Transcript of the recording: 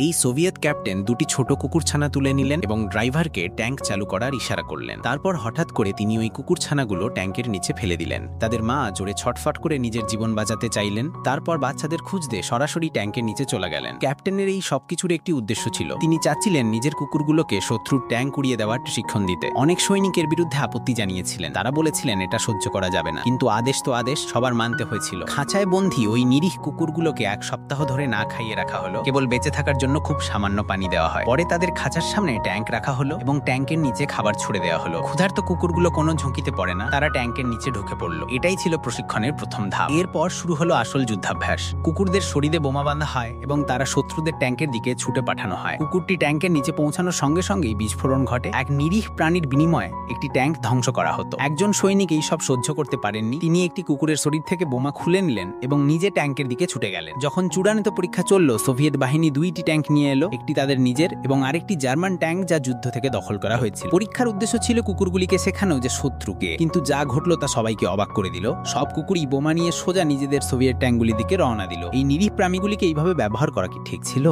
এই Soviet captain দুটি ছোট কুকুরছানা তুলে নিলেন এবং ড্রাইভারকে ট্যাঙ্ক চালু করার ইশারা করলেন। তারপর হঠাৎ করে তিনি ওই কুকুরছানাগুলো ট্যাঙ্কের নিচে ফেলে দিলেন। তাদের মা জোরে ছটফট করে নিজের জীবন বাঁচাতে চাইলেন। তারপর বাচ্চাদের খুঁজতে সরাসরি ট্যাঙ্কের নিচে চলে গেলেন। ক্যাপ্টেনের এই সবকিছুর একটি উদ্দেশ্য ছিল, তিনি চাচ্ছিলেন নিজের কুকুরগুলোকে শত্রুর ট্যাঙ্ক উড়িয়ে দেওয়ার প্রশিক্ষণ দিতে। অনেক সৈনিকের বিরুদ্ধে আপত্তি জানিয়েছিলেন, তারা বলেছিলেন এটা সহ্য করা যাবে না, কিন্তু আদেশ তো আদেশ, সবার মানতে হয়েছিল। খাঁচায় বন্দী ওই নিরীহ কুকুরগুলোকে 1 সপ্তাহ ধরে না খাইয়ে রাখা হলো, কেবল বেঁচে থাকার জন্য খুব সামান্য পানি দেওয়া হয়। পরে তাদের খাঁচার সামনে ট্যাঙ্ক রাখা হলো এবং ট্যাঙ্কের নিচে খাবার ছুড়ে দেওয়া হলো। ক্ষুধার্ত কুকুরগুলো কোনো ঝুঁকিতে পড়ে না, তারা ট্যাঙ্কের নিচে ঢুকে পড়ল। এটাই ছিল প্রশিক্ষণের প্রথম ধাপ। এরপর শুরু হলো আসল যুদ্ধাভ্যাস। কুকুরদের শরীরে বোমা বাঁধা হয় এবং তারা শত্রুদের ট্যাঙ্কের দিকে ছুটে পাঠানো হয়। কুকুরটি ট্যাঙ্কের নিচে পৌঁছানোর সঙ্গে সঙ্গেই বিস্ফোরণ ঘটে। এক নিরীহ প্রাণীর বিনিময়ে একটি ট্যাঙ্ক ধ্বংস করা হতো। একজন সৈনিক এই সব সহ্য করতে পারেননি। তিনি একটি কুকুরের শরীর থেকে বোমা খুলে নিলেন এবং নিজে ট্যাঙ্কের দিকে ছুটে গেলেন। যখন চূড়ান্ত পরীক্ষা চলল, সোভিয়েত বাহিনী 2টি ট্যাঙ্ক নিয়ে এলো, একটি তাদের নিজের এবং আরেকটি জার্মান ট্যাঙ্ক যা যুদ্ধ থেকে দখল করা হয়েছিল। পরীক্ষার উদ্দেশ্য ছিল কুকুরগুলিকে শেখানো যে শত্রুকে, কিন্তু যা ঘটলো তা সবাইকে অবাক করে দিল। সব কুকুরই বোমা নিয়ে সোজা নিজেদের সোভিয়েত ট্যাঙ্কগুলির দিকে রওনা দিল। এই নিরীহ প্রাণীগুলিকে এইভাবে ব্যবহার করা কি ঠিক ছিল?